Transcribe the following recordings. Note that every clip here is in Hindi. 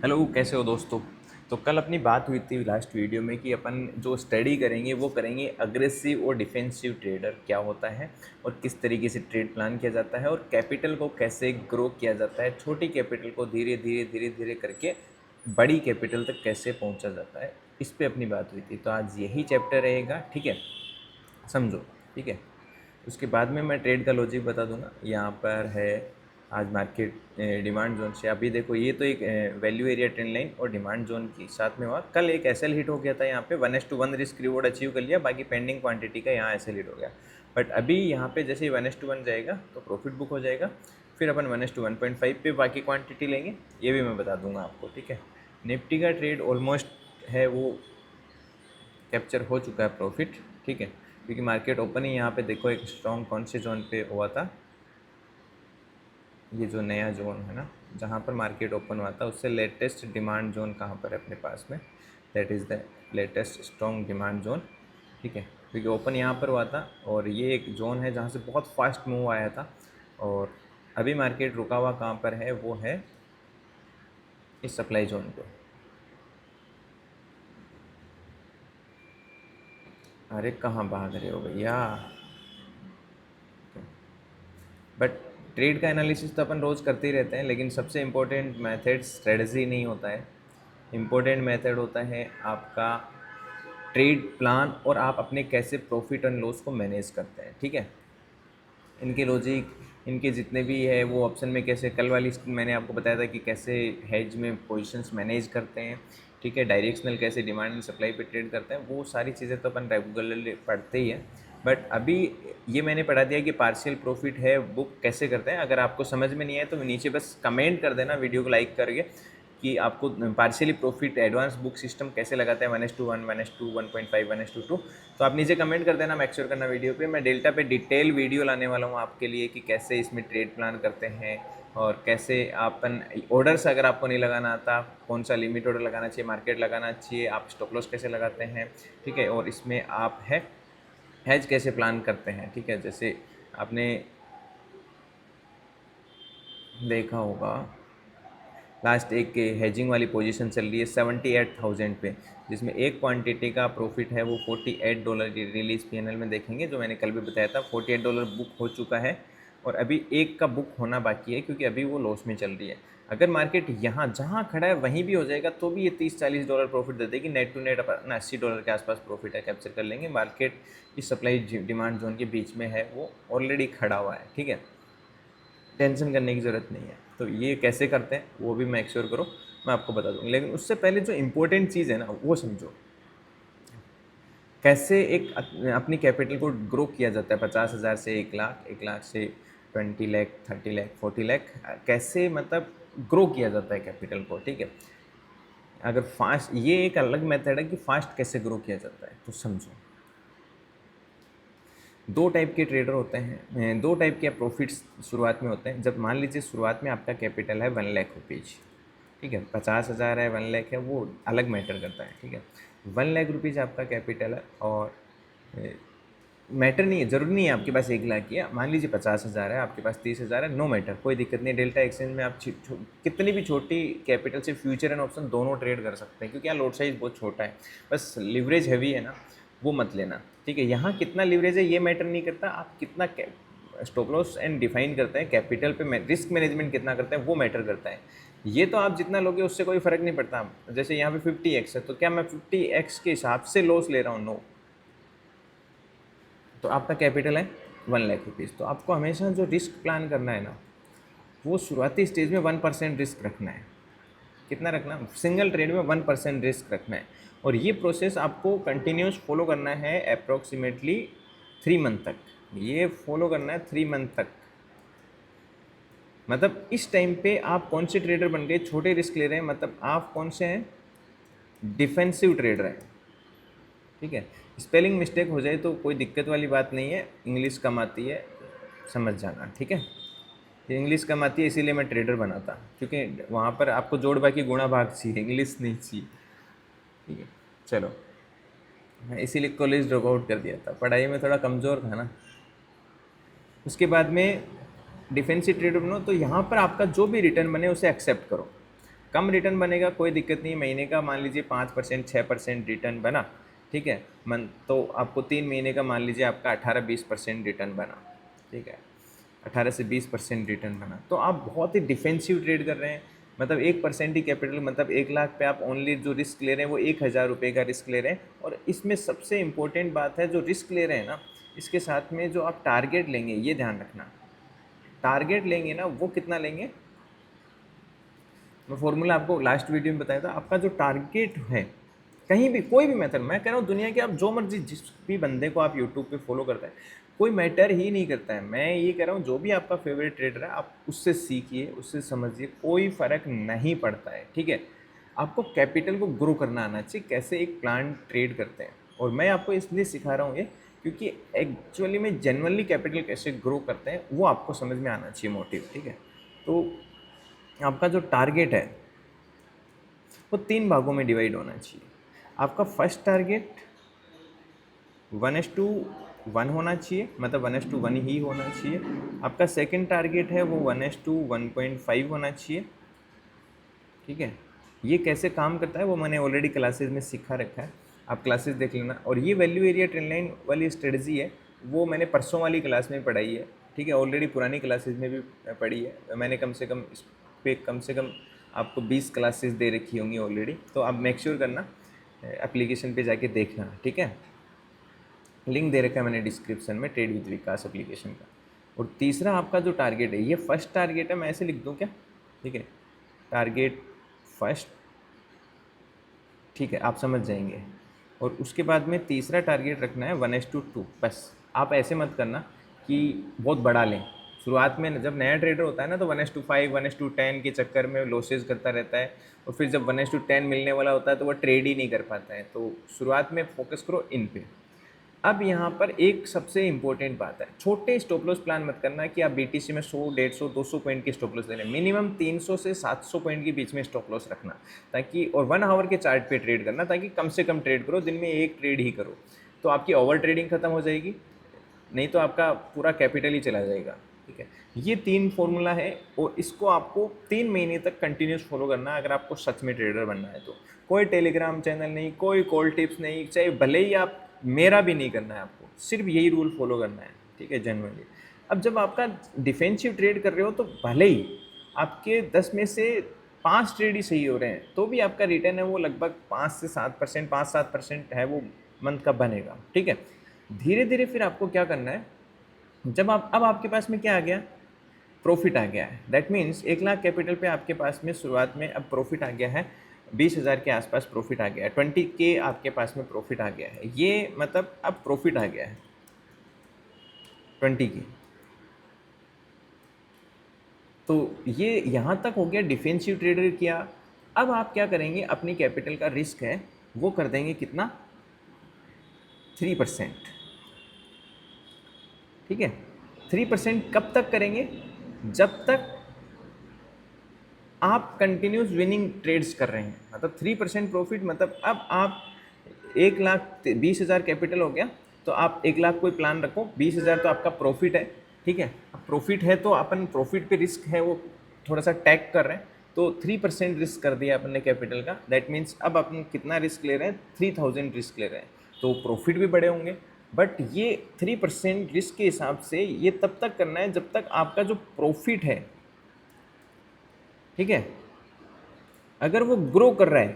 हेलो, कैसे हो दोस्तों। तो कल अपनी बात हुई थी लास्ट वीडियो में कि अपन जो स्टडी करेंगे वो करेंगे अग्रेसिव और डिफेंसिव ट्रेडर क्या होता है और किस तरीके से ट्रेड प्लान किया जाता है और कैपिटल को कैसे ग्रो किया जाता है, छोटी कैपिटल को धीरे धीरे धीरे धीरे करके बड़ी कैपिटल तक कैसे पहुंचा जाता है। इस पे अपनी बात हुई थी, तो आज यही चैप्टर रहेगा। ठीक है, समझो। ठीक है, उसके बाद में मैं ट्रेड का लॉजिक बता दूंगा। यहाँ पर है आज मार्केट डिमांड जोन से। अभी देखो, ये तो एक वैल्यू एरिया ट्रेंड लाइन और डिमांड जोन की साथ में हुआ। कल एक एसएल हिट हो गया था, यहाँ पे 1:1 रिस्क रिवॉर्ड अचीव कर लिया, बाकी पेंडिंग क्वांटिटी का यहाँ एसएल हिट हो गया। बट अभी यहाँ पे जैसे ही 1:1 जाएगा तो प्रॉफिट बुक हो जाएगा, फिर अपन 1:1.5 पे बाकी क्वांटिटी लेंगे, ये भी मैं बता दूंगा आपको। ठीक है, निफ्टी का ट्रेड ऑलमोस्ट है वो कैप्चर हो चुका है प्रॉफिट। ठीक है, क्योंकि मार्केट ओपन ही यहाँ पे देखो एक स्ट्रॉन्ग कौन से जोन पे हुआ था, ये जो नया जोन है ना जहाँ पर मार्केट ओपन हुआ था, उससे लेटेस्ट डिमांड जोन कहाँ पर है अपने पास में, that is the latest strong demand zone. ठीक है, क्योंकि ओपन यहाँ पर हुआ था और ये एक जोन है जहाँ से बहुत फास्ट मूव आया था। और अभी मार्केट रुका हुआ कहाँ पर है, वो है इस सप्लाई जोन पे। अरे कहाँ भाग रहे हो भैया। बट ट्रेड का एनालिसिस तो अपन रोज़ करते ही रहते हैं, लेकिन सबसे इम्पोर्टेंट मेथड स्ट्रेटजी नहीं होता है। इम्पोर्टेंट मेथड होता है आपका ट्रेड प्लान और आप अपने कैसे प्रॉफिट एंड लॉस को मैनेज करते हैं। ठीक है, इनके लॉजिक, इनके जितने भी है वो ऑप्शन में कैसे, कल वाली मैंने आपको बताया था कि कैसे हेज में पोजीशंस मैनेज करते हैं। ठीक है, डायरेक्शनल कैसे डिमांड एंड सप्लाई पे ट्रेड करते हैं, वो सारी चीज़ें तो अपन रेगुलरली पढ़ते ही हैं। बट अभी ये मैंने पढ़ा दिया कि पार्शियल प्रॉफिट है बुक कैसे करते हैं। अगर आपको समझ में नहीं आए तो नीचे बस कमेंट कर देना वीडियो को लाइक करके कि आपको partially profit advance book system कैसे लगाता है, 1:1, 1:2, 1.5, 1:2। तो आप नीचे कमेंट कर देना, मेक श्योर करना वीडियो पे मैं डेल्टा पे डिटेल वीडियो लाने वाला हूँ आपके लिए कि कैसे इसमें ट्रेड प्लान करते हैं और कैसे अपन ऑर्डर्स, अगर आपको नहीं लगाना आता, कौन सा लिमिट ऑर्डर लगाना चाहिए, मार्केट लगाना चाहिए, आप स्टॉप लॉस कैसे लगाते हैं। ठीक है, और इसमें आप हैज कैसे प्लान करते हैं। ठीक है, जैसे आपने देखा होगा लास्ट एक हेजिंग वाली पोजीशन चल रही है 78,000 पे, जिसमें एक क्वांटिटी का प्रॉफिट है वो $48 रिलीज पीएनएल में देखेंगे, जो मैंने कल भी बताया था। $48 बुक हो चुका है और अभी एक का बुक होना बाकी है, क्योंकि अभी वो लॉस में चल रही है। अगर मार्केट यहाँ जहाँ खड़ा है वहीं भी हो जाएगा तो भी ये $30-40 प्रॉफिट दे देगी। नेट टू नेट अपना $80 के आसपास प्रॉफिट है, कैप्चर कर लेंगे। मार्केट इस सप्लाई डिमांड जोन के बीच में है, वो ऑलरेडी खड़ा हुआ है। ठीक है, टेंशन करने की ज़रूरत नहीं है। तो ये कैसे करते हैं वो भी मैं एक्श्योर करो, मैं आपको बता दूँगा। लेकिन उससे पहले जो इम्पोर्टेंट चीज़ है ना वो समझो, कैसे एक अपनी कैपिटल को ग्रो किया जाता है 50,000 से 1 लाख, 1 लाख से 20 लाख, 30 लाख, 40 लाख, कैसे मतलब ग्रो किया जाता है कैपिटल को। ठीक है, अगर फास्ट, ये एक अलग मेथड है कि फास्ट कैसे ग्रो किया जाता है। तो समझो, दो टाइप के ट्रेडर होते हैं, दो टाइप के प्रॉफिट्स शुरुआत में होते हैं। जब मान लीजिए शुरुआत में आपका कैपिटल है 1 लाख रुपीज़, ठीक है, 50,000 है, 1 लाख है, वो अलग मैटर करता है। ठीक है, 1 लाख रुपीज़ आपका कैपिटल है और मैटर नहीं है, ज़रूरी नहीं है आपके पास 1 लाख की है। मान लीजिए 50,000 है, आपके पास 30,000 है, नो मैटर, कोई दिक्कत नहीं। डेल्टा एक्सचेंज में आप कितनी भी छोटी कैपिटल से फ्यूचर एंड ऑप्शन दोनों ट्रेड कर सकते हैं, क्योंकि यहाँ लॉट साइज बहुत छोटा है। बस लिवरेज हैवी है ना, वो मत लेना। ठीक है, यहाँ कितना लिवरेज है ये मैटर नहीं करता, आप कितना स्टॉप लॉस एंड डिफाइन करते हैं कैपिटल पे, रिस्क मैनेजमेंट कितना करते हैं वो मैटर करता है। ये तो आप जितना लोगे उससे कोई फ़र्क नहीं पड़ता। जैसे यहाँ पे 50x है, तो क्या मैं 50x के हिसाब से लॉस ले रहा हूँ? नो। तो आपका कैपिटल है 1 लाख रुपीज़, तो आपको हमेशा जो रिस्क प्लान करना है ना, वो शुरुआती स्टेज में 1% रिस्क रखना है। कितना रखना? सिंगल ट्रेड में 1% रिस्क रखना है। और ये प्रोसेस आपको कंटिन्यूस फॉलो करना है अप्रॉक्सीमेटली 3 मंथ तक। ये फॉलो करना है 3 मंथ तक। मतलब इस टाइम पे आप कौन से ट्रेडर बन गए? छोटे रिस्क ले रहे हैं, मतलब आप कौन से हैं? डिफेंसिव ट्रेडर हैं। ठीक है, स्पेलिंग मिस्टेक हो जाए तो कोई दिक्कत वाली बात नहीं है, इंग्लिश कम आती है, समझ जाना। ठीक है, ये इंग्लिश कम आती है इसीलिए मैं ट्रेडर बनाता, क्योंकि वहाँ पर आपको जोड़ बाकी गुणा भाग चाहिए, इंग्लिश नहीं चाहिए। ठीक है, चलो, मैं इसीलिए कॉलेज ड्रॉप आउट कर दिया था, पढ़ाई में थोड़ा कमज़ोर था ना। उसके बाद में डिफेंसिव ट्रेडर बनो, तो यहाँ पर आपका जो भी रिटर्न बने उसे एक्सेप्ट करो। कम रिटर्न बनेगा कोई दिक्कत नहीं, महीने का मान लीजिए 5% 6% रिटर्न बना, ठीक है, मन तो आपको 3 महीने का मान लीजिए आपका 18-20% रिटर्न बना, ठीक है, 18 से 20% रिटर्न बना, तो आप बहुत ही डिफेंसिव ट्रेड कर रहे हैं। मतलब 1% ही कैपिटल, मतलब 1 लाख पे आप ओनली जो रिस्क ले रहे हैं वो 1,000 रुपये का रिस्क ले रहे हैं। और इसमें सबसे इम्पोर्टेंट बात है, जो रिस्क ले रहे हैं ना, इसके साथ में जो आप टारगेट लेंगे ये ध्यान रखना, टारगेट लेंगे ना वो कितना लेंगे, मैं फॉर्मूला आपको लास्ट वीडियो में बताया था। आपका जो टारगेट है कहीं भी कोई भी मेथड, मैं कह रहा हूँ दुनिया के आप जो मर्जी जिस भी बंदे को आप यूट्यूब पे फॉलो करते हैं, कोई मैटर ही नहीं करता है। मैं ये कह रहा हूँ जो भी आपका फेवरेट ट्रेडर है आप उससे सीखिए, उससे समझिए, कोई फ़र्क नहीं पड़ता है, ठीक है। आपको कैपिटल को ग्रो करना आना चाहिए, कैसे एक प्लान ट्रेड करते हैं। और मैं आपको इसलिए सिखा रहा हूँ ये क्योंकि एक्चुअली में जेनरली कैपिटल कैसे ग्रो करते हैं वो आपको समझ में आना चाहिए मोटिव, ठीक है। तो आपका जो टारगेट है वो 3 भागों में डिवाइड होना चाहिए। आपका फर्स्ट टारगेट 1:1 होना चाहिए, मतलब 1:1 ही होना चाहिए। आपका सेकंड टारगेट है वो 1:1.5 होना चाहिए, ठीक है। ये कैसे काम करता है वो मैंने ऑलरेडी क्लासेस में सिखा रखा है, आप क्लासेस देख लेना। और ये वैल्यू एरिया ट्रेंड लाइन वाली स्ट्रेटजी है वो मैंने परसों वाली क्लास में पढ़ाई है, ठीक है, ऑलरेडी पुरानी क्लासेस में भी पढ़ी है मैंने। कम से कम इस पे कम से कम आपको 20 क्लासेस दे रखी होंगी ऑलरेडी, तो आप मेक श्योर करना एप्लीकेशन पे जाके देखना, ठीक है। लिंक दे रखा है मैंने डिस्क्रिप्शन में, ट्रेड विद विकास एप्लीकेशन का। और तीसरा आपका जो टारगेट है, ये फर्स्ट टारगेट है, मैं ऐसे लिख दूँ क्या, ठीक है, टारगेट फर्स्ट, ठीक है, आप समझ जाएंगे। और उसके बाद में तीसरा टारगेट रखना है 1:2। बस आप ऐसे मत करना कि बहुत बड़ा लें। शुरुआत में जब नया ट्रेडर होता है ना तो 1:5 1:10 के चक्कर में लॉसेज करता रहता है, और फिर जब 1:10 मिलने वाला होता है तो वह ट्रेड ही नहीं कर पाता है। तो शुरुआत में फोकस करो इन पे। अब यहाँ पर एक सबसे इम्पोर्टेंट बात है, छोटे स्टॉप लॉस प्लान मत करना कि आप बीटीसी में 100 150 200 पॉइंट के स्टॉप लॉस ले लें। मिनिमम 300 से 700 पॉइंट के बीच में स्टॉप लॉस रखना, ताकि और 1 आवर के चार्ट पे ट्रेड करना, ताकि कम से कम ट्रेड करो, दिन में एक ट्रेड ही करो। तो आपकी ओवर ट्रेडिंग खत्म हो जाएगी, नहीं तो आपका पूरा कैपिटल ही चला जाएगा, ठीक है। ये 3 फॉर्मूला है और इसको आपको 3 महीने तक कंटिन्यूस फॉलो करना है अगर आपको सच में ट्रेडर बनना है तो। कोई टेलीग्राम चैनल नहीं, कोई कॉल टिप्स नहीं, चाहे भले ही आप मेरा भी नहीं करना है, आपको सिर्फ यही रूल फॉलो करना है, ठीक है, जनरली। अब जब आपका डिफेंसिव ट्रेड कर रहे हो तो भले ही आपके 10 में से 5 ट्रेड ही सही हो रहे हैं तो भी आपका रिटर्न है वो लगभग 5 से 7%, 5-7% है वो मंथ का बनेगा, ठीक है। धीरे धीरे फिर आपको क्या करना है, जब आप अब आपके पास में क्या आ गया, प्रॉफिट आ गया है। दैट मीन्स 1 लाख कैपिटल पे आपके पास में शुरुआत में अब प्रॉफिट आ गया है, 20,000 के आसपास प्रॉफिट आ गया है, 20K आपके पास में प्रॉफिट आ गया है। ये मतलब अब प्रॉफिट आ गया है 20K। तो ये यहाँ तक हो गया डिफेंसिव ट्रेडर किया। अब आप क्या करेंगे, अपनी कैपिटल का रिस्क है वो कर देंगे कितना, 3%, ठीक है। 3% कब तक करेंगे, जब तक आप कंटिन्यूस विनिंग ट्रेड्स कर रहे हैं। मतलब 3% प्रॉफिट, मतलब अब आप 1,20,000 कैपिटल हो गया तो आप 1 लाख कोई प्लान रखो, 20,000 तो आपका प्रॉफिट है, ठीक है। अब प्रॉफिट है तो अपन प्रॉफिट पे रिस्क है वो थोड़ा सा टैग कर रहे हैं, तो 3% रिस्क कर दिया अपन ने कैपिटल का। दैट मीन्स अब अपन कितना रिस्क ले रहे हैं, 3,000 रिस्क ले रहे हैं, तो प्रॉफिट भी बड़े होंगे। बट ये 3% रिस्क के हिसाब से ये तब तक करना है जब तक आपका जो प्रॉफिट है, ठीक है, अगर वो ग्रो कर रहा है,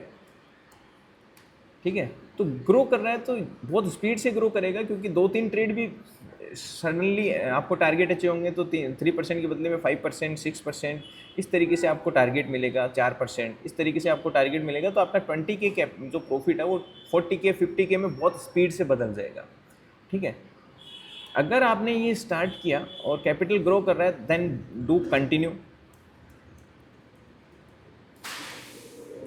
ठीक है, तो ग्रो कर रहा है तो बहुत स्पीड से ग्रो करेगा, क्योंकि 2-3 ट्रेड भी सडनली आपको टारगेट अच्छे होंगे तो 3% के बदले में 5% 6% इस तरीके से आपको टारगेट मिलेगा, 4% इस तरीके से आपको टारगेट मिलेगा, तो आपका 20K कैप जो प्रॉफिट है वो 40K 50K में बहुत स्पीड से बदल जाएगा, ठीक है। अगर आपने ये स्टार्ट किया और कैपिटल ग्रो कर रहा है देन डू कंटिन्यू,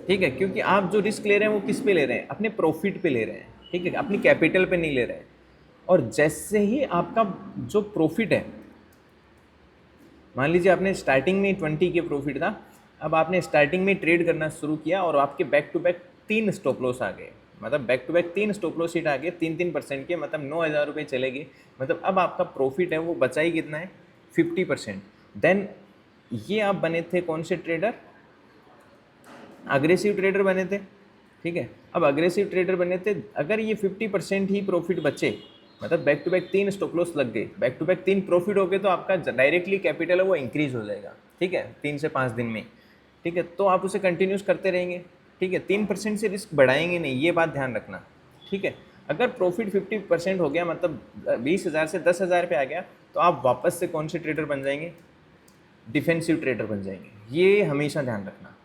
ठीक है, क्योंकि आप जो रिस्क ले रहे हैं वो किस पे ले रहे हैं, अपने प्रॉफिट पे ले रहे हैं, ठीक है, अपनी कैपिटल पे नहीं ले रहे हैं। और जैसे ही आपका जो प्रॉफिट है, मान लीजिए आपने स्टार्टिंग में 20 के प्रॉफिट था, अब आपने स्टार्टिंग में ट्रेड करना शुरू किया और आपके back to back 3 stop loss आ गए, मतलब back to back 3 stop loss hit आ गए 3-3% के, मतलब 9,000 रुपये चले गए। मतलब अब आपका प्रॉफिट है वो बचा ही कितना है, 50%। देन ये आप बने थे कौन से ट्रेडर, अग्रेसिव ट्रेडर बने थे, ठीक है। अब अग्रेसिव ट्रेडर बने थे, अगर ये 50% ही प्रॉफिट बचे, मतलब back to back 3 stop loss लग गए, बैक टू बैक 3 प्रॉफिट हो गए, तो आपका डायरेक्टली कैपिटल है वो इंक्रीज हो जाएगा, ठीक है, 3 से 5 दिन में, ठीक है। तो आप उसे कंटिन्यूस करते रहेंगे, ठीक है। 3% से रिस्क बढ़ाएंगे नहीं, ये बात ध्यान रखना, ठीक है। अगर प्रॉफिट 50% हो गया, मतलब 20,000 से 10,000 पे आ गया, तो आप वापस से कौन से ट्रेडर बन जाएंगे? डिफेंसिव ट्रेडर बन जाएंगे। ये हमेशा ध्यान रखना,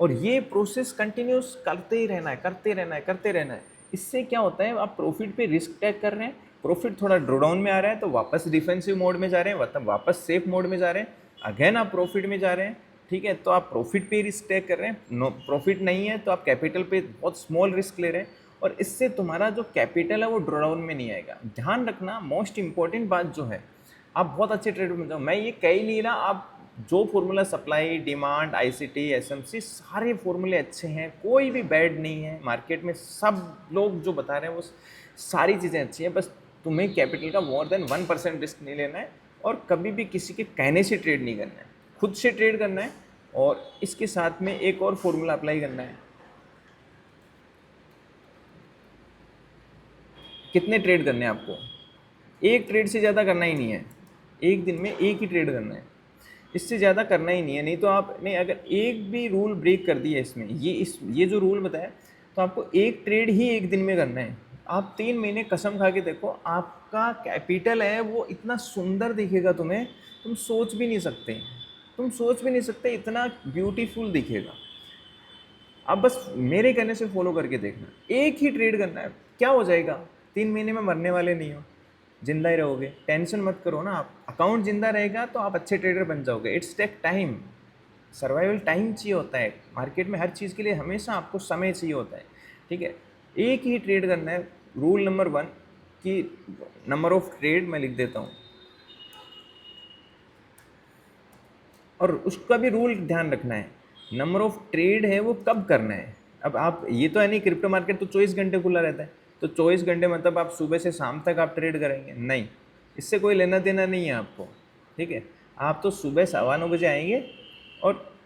और ये प्रोसेस कंटिन्यूस करते ही रहना है, करते रहना है, करते रहना है। इससे क्या होता है, आप प्रॉफिट पे रिस्क टेक कर रहे हैं, प्रॉफिट थोड़ा ड्रॉडाउन में आ रहा है तो वापस डिफेंसिव मोड में जा रहे हैं, मतलब वापस सेफ मोड में जा रहे हैं, अगेन आप प्रॉफिट में जा रहे हैं, ठीक है। तो आप प्रॉफिट पे रिस्क टेक कर रहे हैं, नो प्रॉफिट नहीं है तो आप कैपिटल पे बहुत स्मॉल रिस्क ले रहे हैं, और इससे तुम्हारा जो कैपिटल है वो ड्रॉडाउन में नहीं आएगा। ध्यान रखना, मोस्ट इंपॉर्टेंट बात जो है, आप बहुत अच्छे ट्रेडर बन जाओ। मैं ये कह ही नहीं रहा, आप जो formula supply, demand, ICT, SMC, सारे फॉर्मूले अच्छे हैं, कोई भी बैड नहीं है मार्केट में, सब लोग जो बता रहे हैं वो सारी चीज़ें अच्छी हैं। बस तुम्हें कैपिटल का मोर देन 1% रिस्क नहीं लेना है, और कभी भी किसी के कहने से ट्रेड नहीं करना है, खुद से ट्रेड करना है। और इसके साथ में एक और फॉर्मूला अप्लाई करना है। कितने ट्रेड करने हैं आपको? एक ट्रेड से ज़्यादा करना ही नहीं है, एक दिन में एक ही ट्रेड करना है, इससे ज़्यादा करना ही नहीं है। नहीं तो आपने अगर एक भी रूल ब्रेक कर दिया इसमें, ये जो रूल बताया, तो आपको एक ट्रेड ही एक दिन में करना है। आप 3 महीने कसम खा के देखो, आपका कैपिटल है वो इतना सुंदर दिखेगा तुम्हें, तुम सोच भी नहीं सकते, तुम सोच भी नहीं सकते, इतना ब्यूटीफुल दिखेगा। आप बस मेरे कहने से फॉलो करके देखना, एक ही ट्रेड करना है, क्या हो जाएगा? 3 महीने में मरने वाले नहीं हो, जिंदा ही रहोगे, टेंशन मत करो ना। आप अकाउंट जिंदा रहेगा तो आप अच्छे ट्रेडर बन जाओगे। It's take time, survival time चाहिए होता है मार्केट में, हर चीज़ के लिए हमेशा आपको समय चाहिए होता है, ठीक है। एक ही ट्रेड करना है। रूल नंबर 1 कि नंबर ऑफ ट्रेड मैं लिख देता हूँ, और उसका भी रूल ध्यान रखना है, नंबर ऑफ ट्रेड है वो कब करना है। अब आप ये तो है नहीं, क्रिप्टो मार्केट तो 24 घंटे खुला रहता है, तो 24 घंटे मतलब आप सुबह से शाम तक आप ट्रेड करेंगे? नहीं, इससे कोई लेना देना नहीं है आपको, ठीक है। आप तो सुबह 9:15 आएंगे और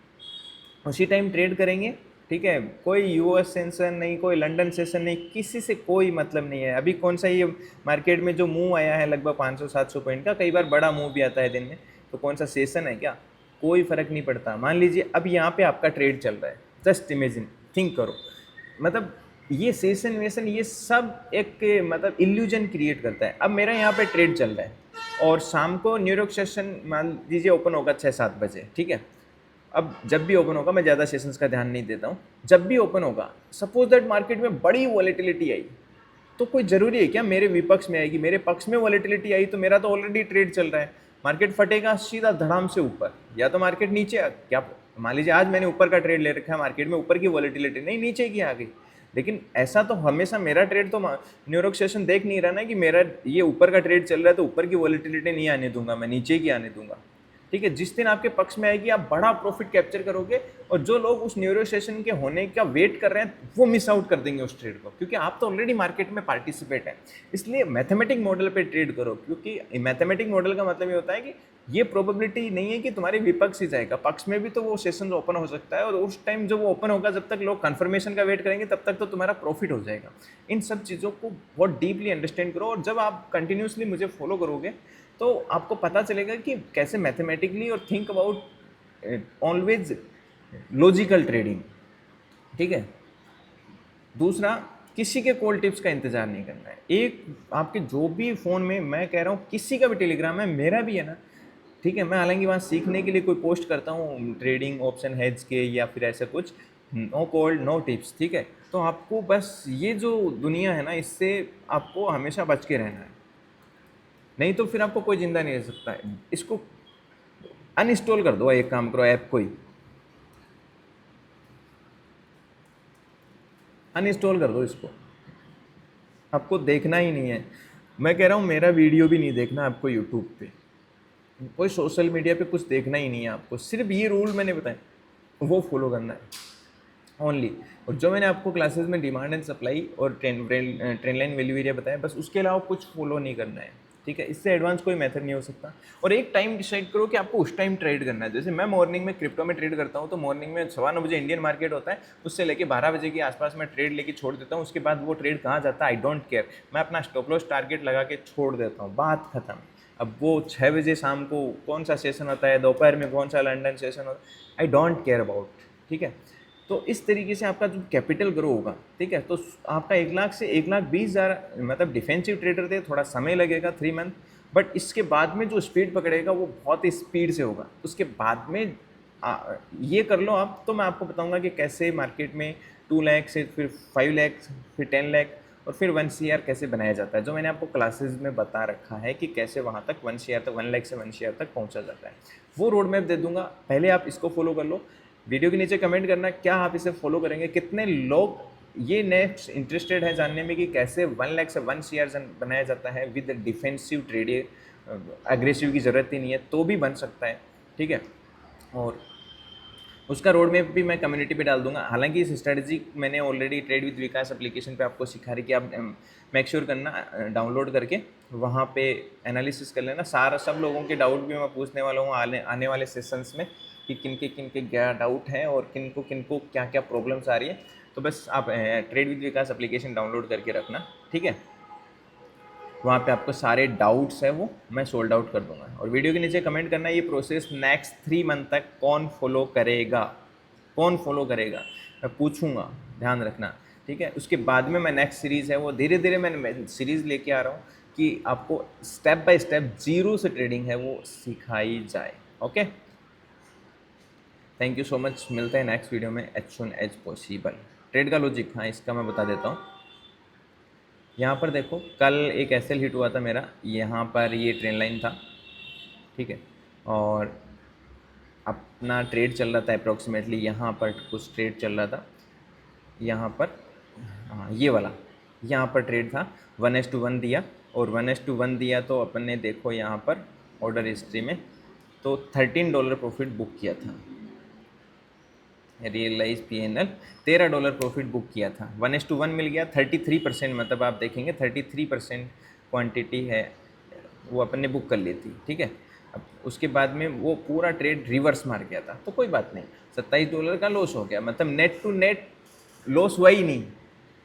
उसी टाइम ट्रेड करेंगे, ठीक है। कोई यूएस सेशन नहीं, कोई लंदन सेशन नहीं, किसी से कोई मतलब नहीं है। अभी कौन सा ये मार्केट में जो मूव आया है लगभग 500-700 पॉइंट का, कई बार बड़ा मूव भी आता है दिन में, तो कौन सा सेशन है क्या? कोई फ़र्क नहीं पड़ता। मान लीजिए अब यहाँ पे आपका ट्रेड चल रहा है, जस्ट इमेजिन, थिंक करो, मतलब ये सेशन वेशन ये सब एक मतलब इल्यूजन क्रिएट करता है। अब मेरा यहाँ पे ट्रेड चल रहा है और शाम को न्यूयॉर्क सेशन मान लीजिए ओपन होगा 6-7 बजे, ठीक है। अब जब भी ओपन होगा, मैं ज़्यादा सेशंस का ध्यान नहीं देता हूँ, जब भी ओपन होगा, सपोज दैट मार्केट में बड़ी वॉलेटिलिटी आई, तो कोई ज़रूरी है क्या मेरे विपक्ष में आएगी? मेरे पक्ष में वॉलेटिलिटी आई तो मेरा तो ऑलरेडी ट्रेड चल रहा है, मार्केट फटेगा सीधा धड़ाम से ऊपर, या तो मार्केट नीचे क्या, मान लीजिए आज मैंने ऊपर का ट्रेड ले रखा है, मार्केट में ऊपर की वॉलेटिलिटी नहीं, नीचे की आ गई। लेकिन ऐसा तो हमेशा मेरा ट्रेड तो न्यूयॉर्क सेशन देख नहीं रहा ना कि मेरा ये ऊपर का ट्रेड चल रहा है तो ऊपर की वॉलेटिलिटी नहीं आने दूंगा, मैं नीचे की आने दूंगा, ठीक है। जिस दिन आपके पक्ष में आएगी आप बड़ा प्रॉफिट कैप्चर करोगे, और जो लोग उस न्यूरो सेशन के होने का वेट कर रहे हैं वो मिस आउट कर देंगे उस ट्रेड को, क्योंकि आप तो ऑलरेडी मार्केट में पार्टिसिपेट हैं। इसलिए मैथमेटिक मॉडल पे ट्रेड करो, क्योंकि मैथमेटिक मॉडल का मतलब ये होता है कि ये प्रोबेबिलिटी नहीं है कि तुम्हारे विपक्ष ही जाएगा, पक्ष में भी तो वो सेशन ओपन हो सकता है, और उस टाइम जब वो ओपन होगा, जब तक लोग कंफर्मेशन का वेट करेंगे तब तक तो तुम्हारा प्रॉफिट हो जाएगा। इन सब चीज़ों को बहुत डीपली अंडरस्टैंड करो, और जब आप कंटिन्यूसली मुझे फॉलो करोगे तो आपको पता चलेगा कि कैसे मैथमेटिकली और think about always logical trading, ठीक है। दूसरा, किसी के कॉल टिप्स का इंतजार नहीं करना है। एक आपके जो भी फ़ोन में, मैं कह रहा हूँ किसी का भी टेलीग्राम है, मेरा भी है ना, ठीक है। मैं हालांकि वहाँ सीखने के लिए कोई पोस्ट करता हूँ ट्रेडिंग ऑप्शन हेड्स के या फिर ऐसा कुछ, नो कॉल नो टिप्स, ठीक है। तो आपको बस ये जो दुनिया है ना, इससे आपको हमेशा बच के रहना है, नहीं तो फिर आपको कोई जिंदा नहीं रह सकता है। इसको अनइंस्टॉल कर दो, एक काम करो, ऐप कोई अनइंस्टॉल कर दो इसको, आपको देखना ही नहीं है। मैं कह रहा हूँ मेरा वीडियो भी नहीं देखना आपको, यूट्यूब पे कोई सोशल मीडिया पे कुछ देखना ही नहीं है आपको, सिर्फ ये रूल मैंने बताए वो फॉलो करना है ओनली। और जो मैंने आपको क्लासेस में डिमांड एंड सप्लाई और ट्रेंड लाइन वैल्यू एरिया बताया, बस उसके अलावा कुछ फॉलो नहीं करना है, ठीक है, इससे एडवांस कोई मेथड नहीं हो सकता। और एक टाइम डिसाइड करो कि आपको उस टाइम ट्रेड करना है। जैसे मैं मॉर्निंग में क्रिप्टो में ट्रेड करता हूँ, तो मॉर्निंग में 9:15 बजे इंडियन मार्केट होता है, उससे लेके 12 बजे के आसपास मैं ट्रेड लेके छोड़ देता हूँ। उसके बाद वो ट्रेड कहाँ जाता है आई डोंट केयर, मैं अपना स्टॉप लॉस टारगेट लगा के छोड़ देता हूँ, बात खत्म। अब वो 6 बजे शाम को कौन सा सेशन होता है, दोपहर में कौन सा लंदन सेशन होता है, आई डोंट केयर अबाउट, ठीक है। तो इस तरीके से आपका जो कैपिटल ग्रो होगा, ठीक है, तो आपका 1 लाख से 1,20,000, मतलब डिफेंसिव ट्रेडर थे, थोड़ा समय लगेगा 3 मंथ, बट इसके बाद में जो स्पीड पकड़ेगा वो बहुत ही स्पीड से होगा। उसके बाद में ये कर लो आप, तो मैं आपको बताऊंगा कि कैसे मार्केट में 2 लाख से फिर 5 लाख फिर 10 लाख और फिर 1 CR कैसे बनाया जाता है, जो मैंने आपको क्लासेस में बता रखा है कि कैसे वहाँ तक 1 CR तक, 1 लाख से 1 CR तक पहुँचा जाता है। वो रोड मैप दे दूंगा, पहले आप इसको फॉलो कर लो। वीडियो के नीचे कमेंट करना क्या आप इसे फॉलो करेंगे, कितने लोग ये नेक्स्ट इंटरेस्टेड है जानने में कि कैसे 1 लाख से 1 CR बनाया जाता है विद डिफेंसिव ट्रेड। एग्रेसिव की ज़रूरत ही नहीं है तो भी बन सकता है, ठीक है। और उसका रोड मैप भी मैं कम्युनिटी पे डाल दूंगा। हालांकि इस स्ट्रेटजी मैंने already trade with Vikas application पे आपको सिखा रही कि आप मेक श्योर करना डाउनलोड करके वहाँ पे एनालिसिस कर लेना। सारा सब लोगों के डाउट भी मैं पूछने वाला हूँ आने वाले सेशंस में कि किन के क्या डाउट है और किन को क्या क्या प्रॉब्लम्स आ रही है। तो बस आप trade with Vikas application download करके रखना, ठीक है। वहाँ पे आपको सारे डाउट्स है वो मैं सोल्ड आउट कर दूंगा। और वीडियो के नीचे कमेंट करना ये प्रोसेस नेक्स्ट 3 मंथ तक कौन फॉलो करेगा, कौन फॉलो करेगा, मैं पूछूंगा, ध्यान रखना, ठीक है। उसके बाद में मैं नेक्स्ट सीरीज़ है वो धीरे धीरे मैं सीरीज़ लेके आ रहा हूँ कि आपको स्टेप बाय स्टेप जीरो से ट्रेडिंग है वो सिखाई जाए। Okay, thank you so much, मिलते हैं नेक्स्ट वीडियो में as soon as possible. Trade का लॉजिक, हाँ इसका मैं बता देता हूँ। यहाँ पर देखो कल एक एसएल हिट हुआ था मेरा, यहाँ पर ये ट्रेन लाइन था, ठीक है, और अपना ट्रेड चल रहा था अप्रॉक्सीमेटली, यहाँ पर कुछ ट्रेड चल रहा था, यहाँ पर, हाँ ये वाला, यहाँ पर ट्रेड था 1:1 दिया, और 1:1 दिया तो अपन ने देखो यहाँ पर ऑर्डर हिस्ट्री में तो $13 प्रॉफिट बुक किया था, रियलाइज PNL $13 प्रॉफिट बुक किया था। 1:1 मिल गया, 33%, मतलब आप देखेंगे 33% क्वांटिटी है वो अपन ने बुक कर ली थी, ठीक है। अब उसके बाद में वो पूरा ट्रेड रिवर्स मार गया था, तो कोई बात नहीं, $27 का लॉस हो गया, मतलब नेट टू नेट लॉस हुआ ही नहीं।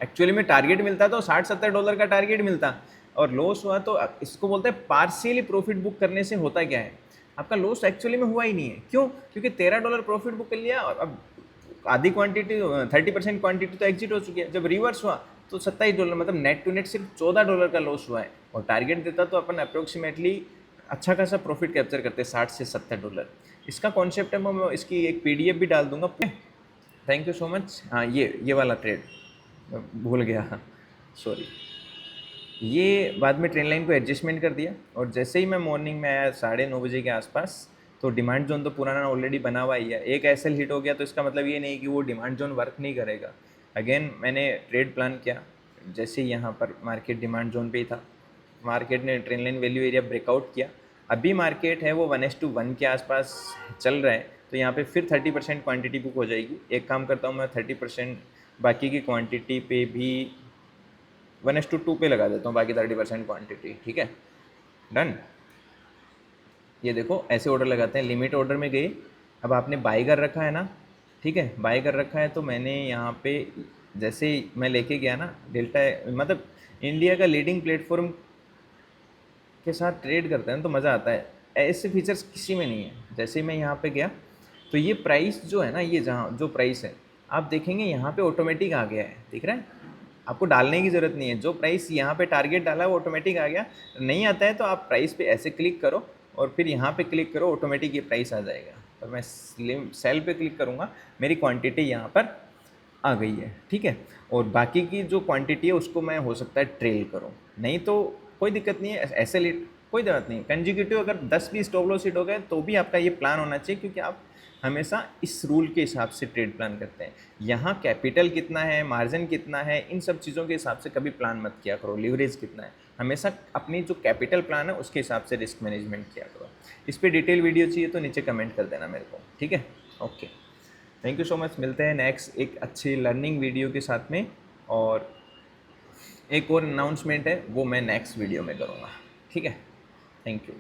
एक्चुअली में टारगेट मिलता तो $60-70 का टारगेट मिलता और लॉस हुआ, तो इसको बोलते हैं पार्शियली प्रॉफिट बुक करने से होता क्या है, आपका लॉस एक्चुअली में हुआ ही नहीं है। क्यों? क्योंकि $13 प्रॉफिट बुक कर लिया और अब आधी क्वांटिटी 30% क्वांटिटी तो एग्जिट हो चुकी है। जब रिवर्स हुआ तो $27, मतलब नेट टू नेट सिर्फ $14 का लॉस हुआ है, और टारगेट देता तो अपन अप्रोक्सीमेटली अच्छा खासा प्रॉफिट कैप्चर करते $60 से $70। इसका कॉन्सेप्ट है, मैं इसकी एक PDF भी डाल दूंगा। Thank you so much. हाँ ये वाला ट्रेड भूल गया, सॉरी। ये बाद में ट्रेन लाइन को एडजस्टमेंट कर दिया, और जैसे ही मैं मॉर्निंग में आया 9:30 बजे के आसपास, तो डिमांड जोन तो पुराना ऑलरेडी बना हुआ ही है। एक एसएल हिट हो गया तो इसका मतलब ये नहीं कि वो डिमांड जोन वर्क नहीं करेगा। अगेन मैंने ट्रेड प्लान किया, जैसे यहाँ पर मार्केट डिमांड जोन पे ही था, मार्केट ने train line value area breakout किया, अभी मार्केट है वो 1:1 के आसपास चल रहा है, तो यहाँ पे फिर 30% क्वांटिटी बुक हो जाएगी। एक काम करता हूँ मैं 30% बाकी की क्वांटिटी पे भी 1:2 पे लगा देता हूँ, बाकी 30% क्वांटिटी, ठीक है, डन। ये देखो ऐसे ऑर्डर लगाते हैं, लिमिट ऑर्डर में गए, अब आपने बाई कर रखा है ना, ठीक है, बाई कर रखा है, तो मैंने यहाँ पे जैसे मैं लेके गया ना डेल्टा, मतलब इंडिया का लीडिंग प्लेटफॉर्म के साथ ट्रेड करते हैं तो मज़ा आता है, ऐसे फीचर्स किसी में नहीं है। जैसे मैं यहाँ पे गया तो ये प्राइस जो है ना, ये जहाँ जो प्राइस है आप देखेंगे यहाँ पे ऑटोमेटिक आ गया है, दिख रहा है, आपको डालने की ज़रूरत नहीं है। जो प्राइस यहाँ पे टारगेट डाला है वो ऑटोमेटिक आ गया। नहीं आता है तो आप प्राइस पे ऐसे क्लिक करो और फिर यहाँ पे क्लिक करो, ऑटोमेटिक ये प्राइस आ जाएगा। तो मैं सेल पे क्लिक करूँगा, मेरी क्वांटिटी यहाँ पर आ गई है, ठीक है। और बाकी की जो क्वांटिटी है उसको मैं हो सकता है ट्रेल करूँ, नहीं तो कोई दिक्कत नहीं है, ऐसे लेट कोई ज़रूरत नहीं। कंजिक्यूटिव अगर 10-20 स्टॉप लॉस हिट हो गए तो भी आपका ये प्लान होना चाहिए, क्योंकि आप हमेशा इस रूल के हिसाब से ट्रेड प्लान करते हैं। यहाँ कैपिटल कितना है, मार्जिन कितना है, इन सब चीज़ों के हिसाब से कभी प्लान मत किया करो। लीवरेज कितना है, हमेशा अपनी जो कैपिटल प्लान है उसके हिसाब से रिस्क मैनेजमेंट किया करो। इस पर डिटेल वीडियो चाहिए तो नीचे कमेंट कर देना मेरे को, ठीक है। Okay, thank you so much, मिलते हैं नेक्स्ट एक अच्छी लर्निंग वीडियो के साथ में। और एक और अनाउंसमेंट है वो मैं नेक्स्ट वीडियो में करूँगा, ठीक है। Thank you.